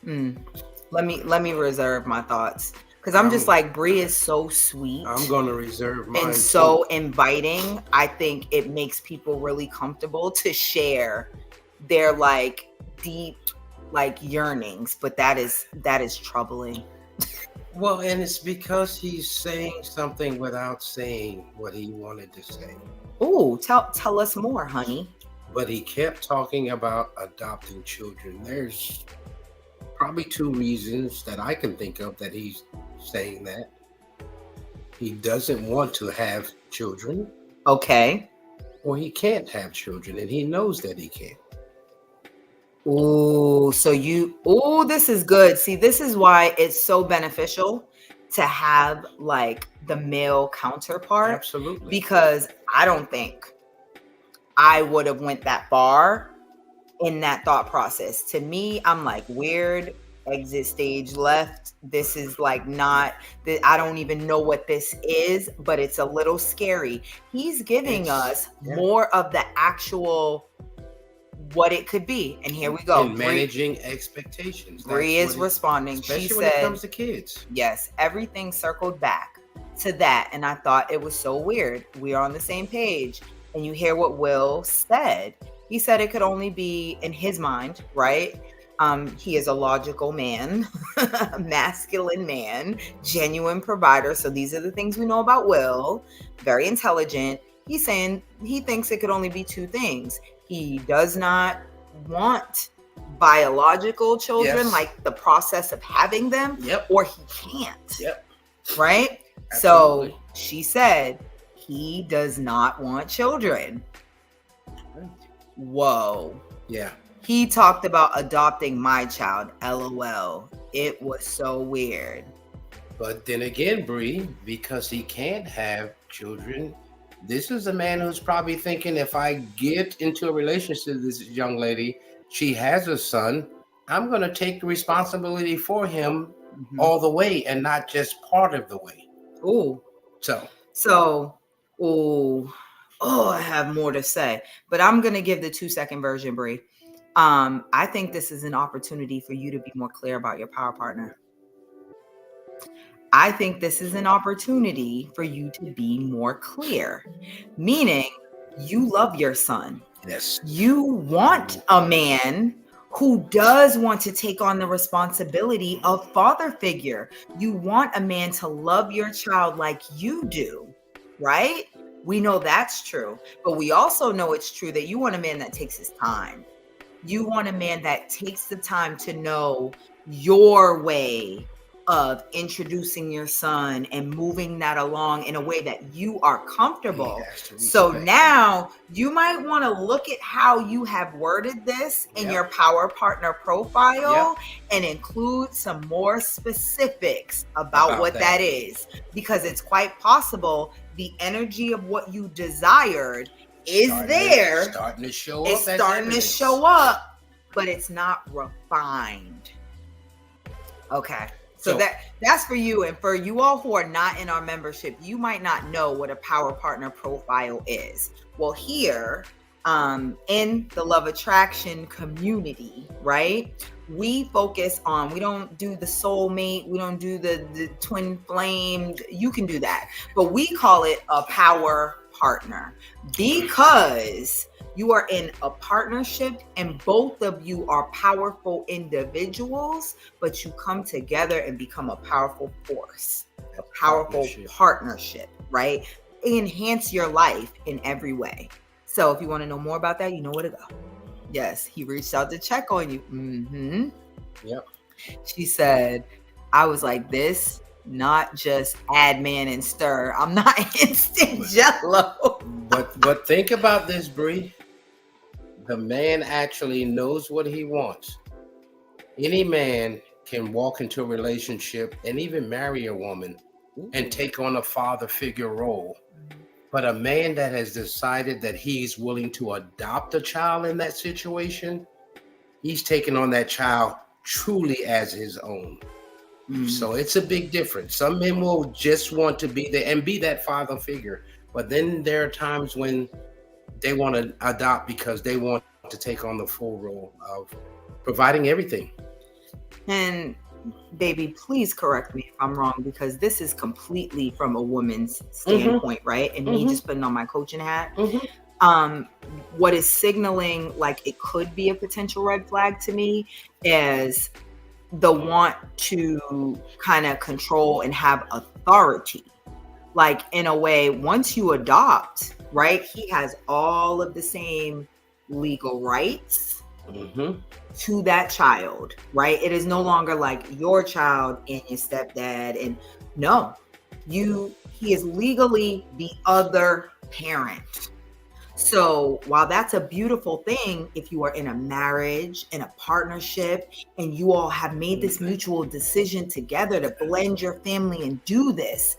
Let me reserve my thoughts, because I'm just like, Bree is so sweet. I'm gonna reserve mine and so too. inviting. I think it makes people really comfortable to share their like deep like yearnings, but that is troubling. Well, and it's because he's saying something without saying what he wanted to say. Oh, tell us more, honey. But he kept talking about adopting children. There's probably two reasons that I can think of that he's saying that. He doesn't want to have children, Okay. or he can't have children, and he knows that he can't. Oh, this is good. See, this is why it's so beneficial to have like the male counterpart, Absolutely. because I don't think I would have went that far in that thought process. To me, I'm like, weird, exit stage left. This is like not that, I don't even know what this is, but it's a little scary. He's giving us more of the actual what it could be. And here we go. And managing expectations. Bree is responding. Especially She when said, it comes to kids. yes, everything circled back to that. And I thought it was so weird. We are on the same page. And you hear what Will said. He said it could only be in his mind, right? He is a logical man, a masculine man, genuine provider. So these are the things we know about Will. Very intelligent. He's saying he thinks it could only be two things. He does not want biological children, like the process of having them, or he can't. Right? Absolutely. So she said he does not want children. Whoa. Yeah. He talked about adopting my child. LOL. It was so weird. But then again, Bree, because he can't have children, this is a man who's probably thinking, if I get into a relationship with this young lady, she has a son, I'm going to take the responsibility for him all the way and not just part of the way. I have more to say, but I'm going to give the 2-second version, Bree. I think this is an opportunity for you to be more clear about your power partner. I think this is an opportunity for you to be more clear, meaning you love your son. Yes. You want a man who does want to take on the responsibility of father figure. You want a man to love your child like you do, right? We know that's true, but we also know it's true that you want a man that takes his time. You want a man that takes the time to know your way of introducing your son and moving that along in a way that you are comfortable. So now you might want to look at how you have worded this in your power partner profile and include some more specifics about what that is, because it's quite possible the energy of what you desired is starting to show up. It's starting to show up, but it's not refined. Okay. So that's for you. And for you all who are not in our membership, you might not know what a power partner profile is. Well, here in the Love Attraction community, right? We focus on, we don't do the soulmate, we don't do the twin flame. You can do that, but we call it a power partner because you are in a partnership and both of you are powerful individuals, but you come together and become a powerful force, a powerful partnership, right? Enhance your life in every way. So if you want to know more about that, you know where to go. Yes, he reached out to check on you. Yep. She said, I was like this, not just add man and stir. I'm not instant jello. But think about this, Bree. The man actually knows what he wants. Any man can walk into a relationship and even marry a woman and take on a father figure role. But a man that has decided that he's willing to adopt a child in that situation, he's taking on that child truly as his own. So it's a big difference. Some men will just want to be there and be that father figure, but then there are times when they want to adopt because they want to take on the full role of providing everything. And baby, please correct me if I'm wrong, because this is completely from a woman's standpoint, right? And me just putting on my coaching hat. What is signaling like it could be a potential red flag to me is the want to kind of control and have authority. Like in a way, once you adopt, right, he has all of the same legal rights to that child, right? It is no longer like your child and your stepdad. And no, he is legally the other parent. So while that's a beautiful thing, if you are in a marriage, in a partnership, and you all have made this mutual decision together to blend your family and do this,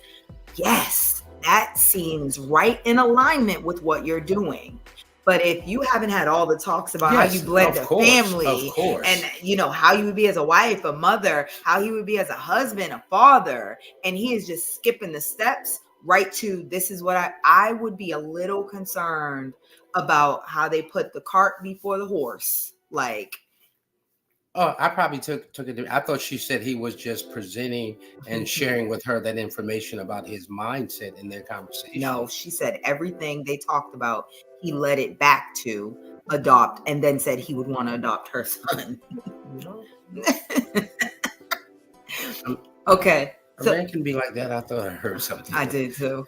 yes, that seems right in alignment with what you're doing. But if you haven't had all the talks about how you blend a family and, you know, how you would be as a wife, a mother, how he would be as a husband, a father, and he is just skipping the steps right to this is what I would be a little concerned about how they put the cart before the horse. Like, oh, I probably took it. I thought she said he was just presenting and sharing with her that information about his mindset in their conversation. No, she said everything they talked about, he led it back to adopt and then said he would want to adopt her son. Okay. A man can be like that. I thought I heard something. I did too.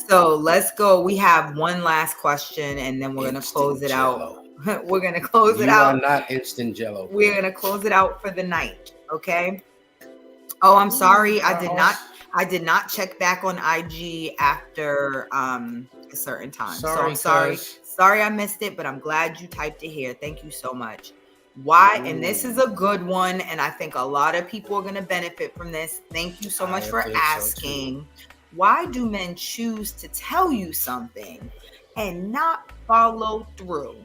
So let's go. We have one last question and then we're going to close it out. We're going to close it out. You are not instant jello. We're going to close it out for the night. Okay. Oh, I'm sorry. I did not check back on IG after a certain time. So I'm sorry. Sorry I missed it, but I'm glad you typed it here. Thank you so much. Why? And this is a good one. And I think a lot of people are going to benefit from this. Thank you so much for asking. Why do men choose to tell you something and not follow through,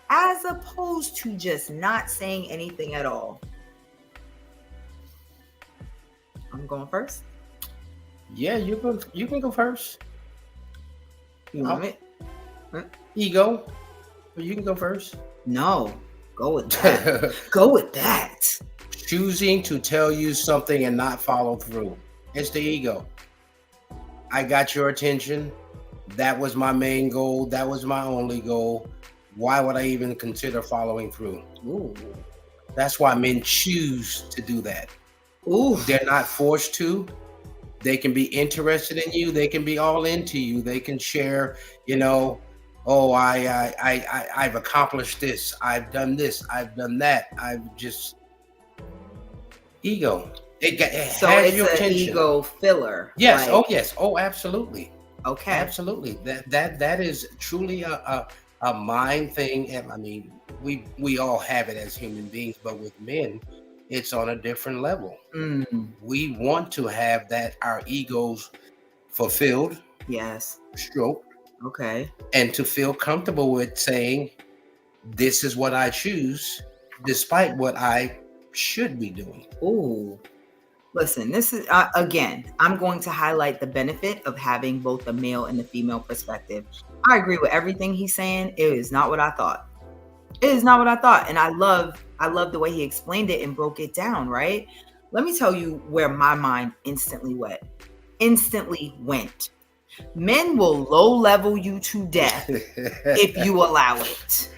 as opposed to just not saying anything at all? I'm going first. Yeah, you can go first. You want it? Ego. You can go first. No. Go with that. Go with that. Choosing to tell you something and not follow through. It's the ego. I got your attention. That was my main goal. That was my only goal. Why would I even consider following through? Ooh. That's why men choose to do that. Ooh. They're not forced to. They can be interested in you. They can be all into you. They can share, you know, oh, I've accomplished this. I've done this. I've done that. I've just ego. It so has it's your an attention. Ego filler. Yes. Like, Oh, yes. Oh, absolutely. Okay. Absolutely. That is truly a mind thing. And I mean, we all have it as human beings, but with men, it's on a different level. We want to have that our egos fulfilled. Yes. Stroked. Okay. And to feel comfortable with saying, this is what I choose, despite what I should be doing. Ooh. Listen, this is, again, I'm going to highlight the benefit of having both the male and the female perspective. I agree with everything he's saying. It is not what I thought. It is not what I thought. And I love the way he explained it and broke it down, right? Let me tell you where my mind instantly went. Men will low level you to death if you allow it.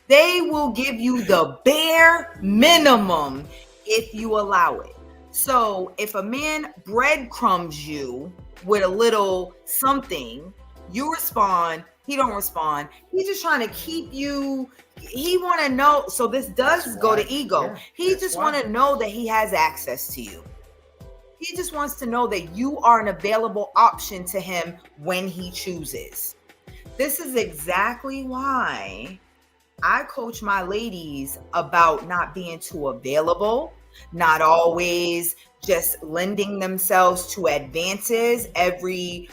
They will give you the bare minimum if you allow it. So if a man breadcrumbs you with a little something, you respond, he don't respond. He's just trying to keep you, he want to know. So this does go to ego. Yeah, he just want to know that he has access to you. He just wants to know that you are an available option to him when he chooses. This is exactly why I coach my ladies about not being too available, not always just lending themselves to advances every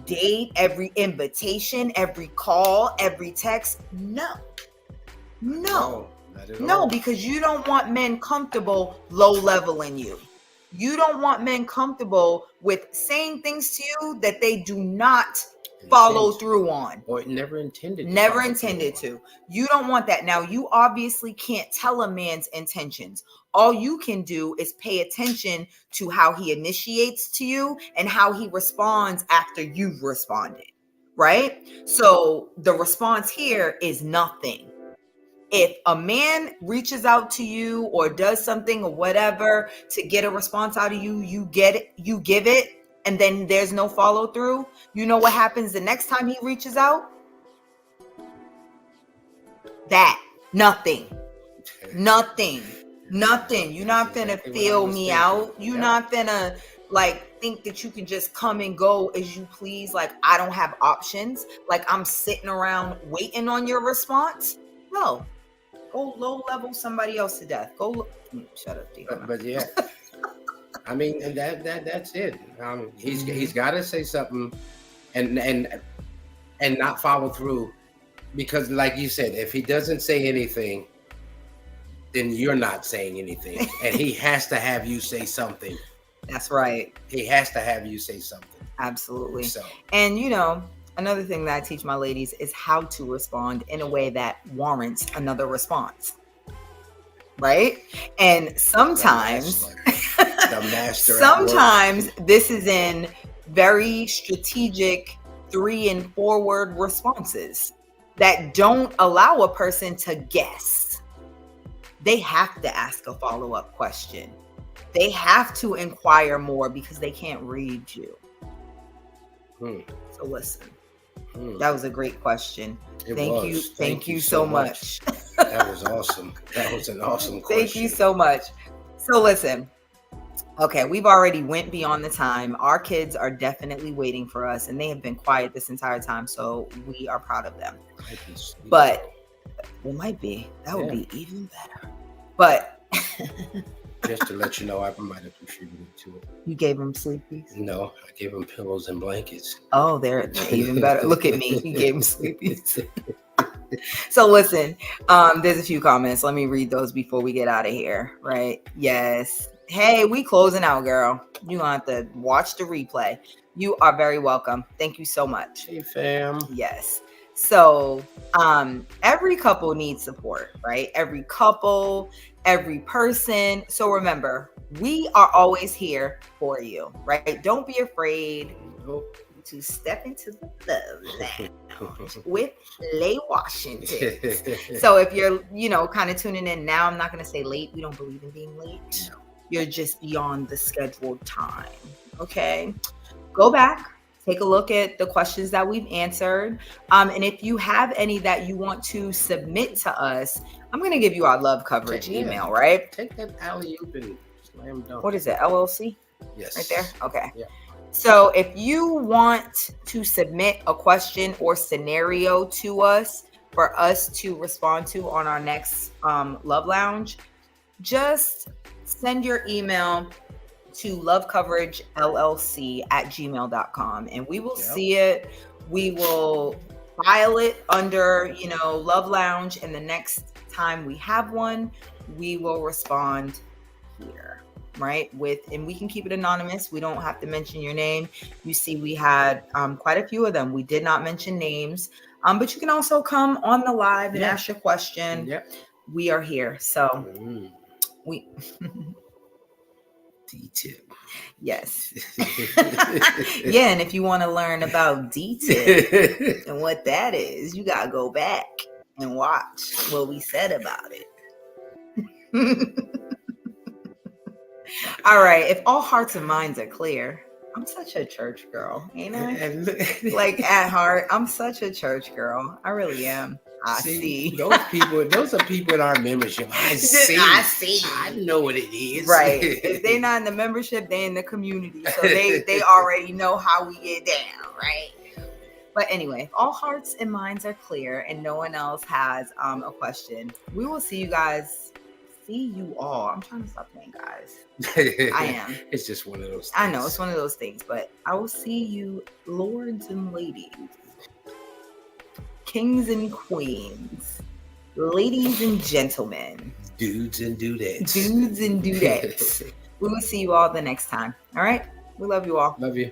date, every invitation, every call, every text. No. Not at No, all. because you don't want men comfortable low leveling you. You don't want men comfortable with saying things to you that they do not follow Intent. through on. Or never intended to. Never follow through intended on. to. You don't want that. Now, you obviously can't tell a man's intentions. All you can do is pay attention to how he initiates to you and how he responds after you've responded, right? So the response here is nothing. If a man reaches out to you or does something or whatever to get a response out of you, you get it, you give it, and then there's no follow through. You know what happens the next time he reaches out? That nothing. You're not finna Exactly what I feel was me thinking. out. You're Yep. not finna like think that you can just come and go as you please. Like I don't have options. Like I'm sitting around waiting on your response. No, go low level somebody else to death. Shut up, D. But yeah, I mean, and that's it. He's got to say something, and not follow through, because, like you said, if he doesn't say anything, then you're not saying anything, and he has to have you say something. That's right. He has to have you say something. Absolutely. So, and another thing that I teach my ladies is how to respond in a way that warrants another response. Right? And sometimes the master sometimes this is in very strategic 3 and 4 word responses that don't allow a person to guess. They have to ask a follow-up question. They have to inquire more because they can't read you. So listen, that was a great question. Thank you so much. That was awesome. That was an awesome question. Thank you so much. So listen, okay, we've already went beyond the time. Our kids are definitely waiting for us, and they have been quiet this entire time, so we are proud of them. But it might be. That would be even better. But just to let you know, I might have contributed to it. You gave them sleepies? No, I gave them pillows and blankets. Oh, they're even better. Look at me. You gave them sleepies. So listen, there's a few comments. Let me read those before we get out of here. Right? Yes. Hey, we closing out, girl. You gonna have to watch the replay. You are very welcome. Thank you so much. Hey, fam. Yes. So every couple needs support, right? Every couple, every person. So remember, we are always here for you, right? Don't be afraid to step into the love lounge with Lay Washington. So if you're, kind of tuning in now, I'm not going to say late. We don't believe in being late. No. You're just beyond the scheduled time. Okay. Go back. Take a look at the questions that we've answered. And if you have any that you want to submit to us, I'm going to give you our love coverage email, right? Take that alley-oop and slam dunk. What is it? LLC? Yes. Right there? Okay. Yeah. So if you want to submit a question or scenario to us for us to respond to on our next Love Lounge, just send your email to lovecoveragellc@gmail.com and we will see it. We will file it under, Love Lounge, and the next time we have one, we will respond here, right? And we can keep it anonymous. We don't have to mention your name. You see, we had quite a few of them. We did not mention names, but you can also come on the live and ask your question. Yep. We are here. So we... D-tip. Yes. Yeah, and if you want to learn about D-tip and what that is, you got to go back and watch what we said about it. All right. If all hearts and minds are clear, I'm such a church girl, ain't I? Like at heart, I'm such a church girl. I really am. I see. Those are people in our membership. I see. I know what it is. Right. If they're not in the membership, they're in the community. So they already know how we get down, right? But anyway, if all hearts and minds are clear and no one else has a question, we will see you guys. See you all. I'm trying to stop saying guys. I am. It's just one of those things. I know it's one of those things, but I will see you, lords and ladies, kings and queens, ladies and gentlemen, dudes and dudettes. We will see you all the next time. All right. We love you all. Love you.